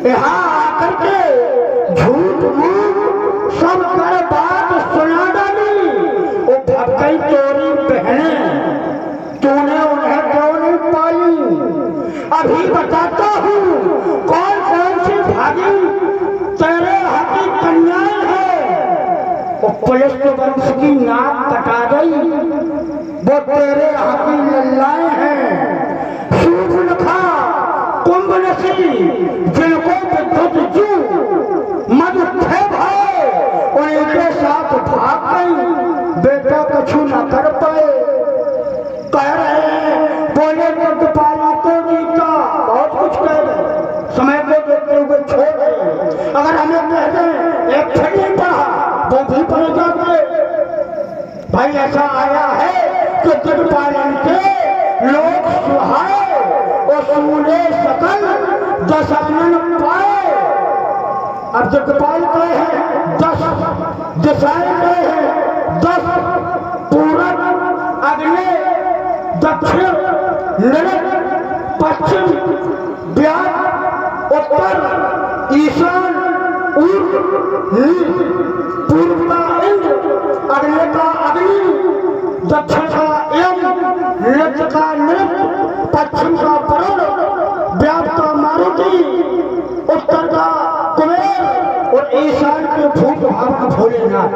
यहाँ आकर के झूठ मूठ सब कर बात सुना डाली। वो भगई तोरी बहने, तूने उन्हें क्यों नहीं पाली? अभी बताता हूँ कौन कौन सी भागी तेरे हाथी कन्याएं हैं। वो पुलिस वंश की नाक कटा गई, वो तेरे हाथी लल्लाएं हैं। सूर्पनखा, कुंभनसी, जिनको विद्युत जू मद थे भाई, उन्हीं के साथ भाग गई, बेटा कछु न कर पाए। कह रहे हैं बोले गोपाला को जीता, बहुत कुछ कह रहे, समय को देखते हुए छोड़ गए। अगर हमें कह दें एक नहीं पढ़ा वो भी पढ़ जाते। भाई ऐसा आया है कि दिग्पालन के लोग सुहाए और सूले सकल दशानन पाए। अब दिग्पाल गए हैं 10, दिशाएं गए हैं 10, पूरब, अग्नि, दक्षिण, नैऋत्य, पश्चिम, व्याप, उत्तर, ईशान, पूर्व का इंद्र, अग्नि का अग्नि, दक्षिण का यम, नृत्य का नृत्य, पश्चिम का वरुण, व्याप का मारुति, उत्तर का कुबेर और ईशान के भूत भावन भोलेनाथ।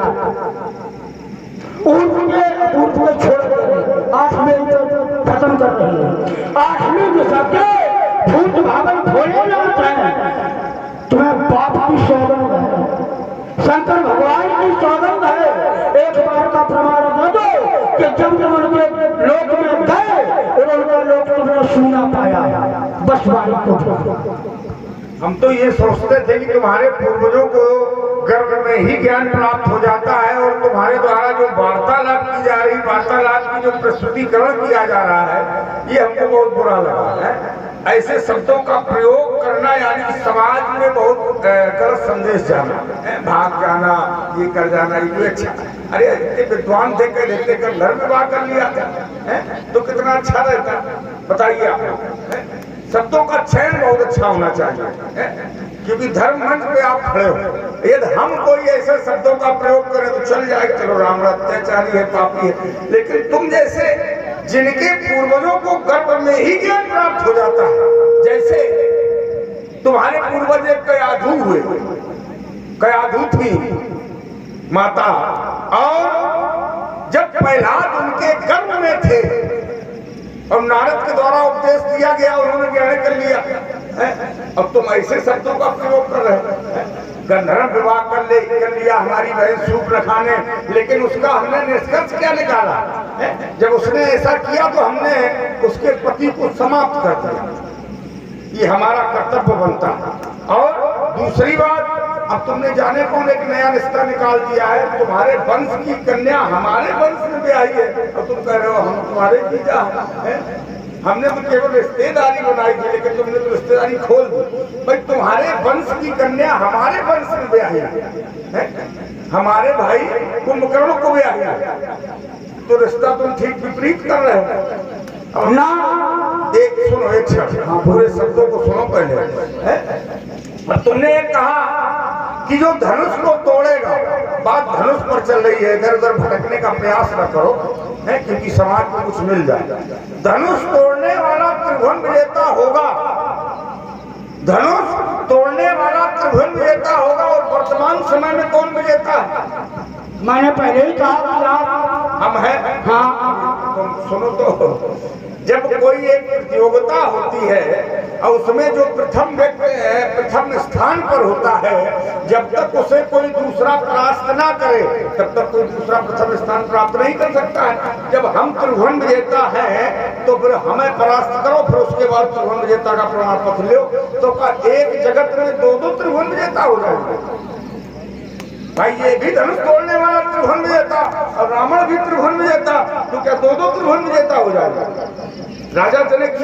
पूर्व को छोड़ कर 8वें खत्म कर रही है। 8वीं दिशा के भूत भावन भोलेनाथ है। तुम्हें बाप की सौगंध है, शंकर भगवान की सौगंध है। एक बार का प्रमाण दे दो कि जब तुम उनके लोक में गए और उनका लोक तुमने सुना पाया। बस बात को हम तो ये सोचते थे कि तुम्हारे पूर्वजों को गर्भ में ही ज्ञान प्राप्त हो जाता है और तुम्हारे द्वारा जो वार्तालाप की जा रही, वार्तालाप की जो प्रस्तुतिकरण किया जा रहा है, ये हमको बहुत बुरा लगा है। ऐसे शब्दों का प्रयोग करना यानी समाज में बहुत गलत संदेश जाना, भाग जाना, ये कर जाना, ये अच्छा। अरे इतने विद्वान थे, कह देते कर घर में बात कर लिया था तो कितना अच्छा रहता। बताइए आप, शब्दों का चयन बहुत अच्छा होना चाहिए, क्योंकि धर्म मंच पे आप खड़े हो। यदि हम कोई ऐसे शब्दों का प्रयोग करें तो चल जाए, चलो राम अत्याचारी है, पापी है, लेकिन तुम जैसे जिनके पूर्वजों को गर्भ में ही ज्ञान प्राप्त हो जाता है, जैसे तुम्हारे पूर्वज एक कयाधु हुए, कयाधु थी माता, और जब प्रहलाद उनके गर्भ में थे और नारद के द्वारा उपदेश दिया गया, उन्होंने ग्रहण कर लिया। अब तुम ऐसे शब्दों का प्रयोग कर रहे हो। गंधर्व विवाह कर लिया हमारी बहन सूर्पनखा ने, लेकिन उसका हमने निष्कर्ष क्या निकाला? जब उसने ऐसा किया तो हमने उसके पति को समाप्त कर दिया। ये हमारा कर्तव्य बनता। और दूसरी बात, अब तुमने जाने कौन एक नया रिश्ता निकाल दिया है, तुम्हारे वंश की कन्या हमारे वंश में ब्याही है और तुम कह रहे हो हम तुम्हारे जीजा हैं। हमने तो केवल रिश्तेदारी बनाई थी, लेकिन तुमने तो रिश्तेदारी खोल दी। भाई तुम्हारे वंश की कन्या हमारे वंश में ब्याही है, हमारे भाई कुंभकर्ण को ब्याही है, तो रिश्ता तुम ठीक विपरीत कर रहे हो। अब ना एक सुनो, एक शब्द, पूरे शब्दों को सुनो पहले। तुमने एक कहा कि जो धनुष को तोड़ेगा, बात धनुष पर चल रही है, इधर उधर भटकने का प्रयास न करो, है क्योंकि समाज को कुछ मिल जाए। धनुष तोड़ने वाला त्रिभुवन विजेता होगा, धनुष तोड़ने वाला त्रिभुवन विजेता होगा। और वर्तमान समय में कौन विजेता है? मैंने पहले ही कहा हम हैं। हाँ तुम सुनो तो, जब कोई एक प्रतियोगिता होती है और उसमें जो प्रथम व्यक्ति प्रथम स्थान पर होता है, जब तक उसे कोई दूसरा परास्त ना करे तब तक कोई दूसरा प्रथम स्थान प्राप्त नहीं कर सकता है। जब हम त्रिभुवन विजेता हैं तो फिर हमें परास्त करो, फिर उसके बाद त्रिभुवन विजेता का प्रमाण पत्र लो, तो एक जगत में 2 त्रिभुवन विजेता हो जाएंगे। भाई ये भी धनुष तोड़ने वाला त्रिभुवन विजेता और रावण भी त्रिभुवन विजेता, तो क्या 2 त्रिभुवन विजेता हो जाएगा? राजा जनक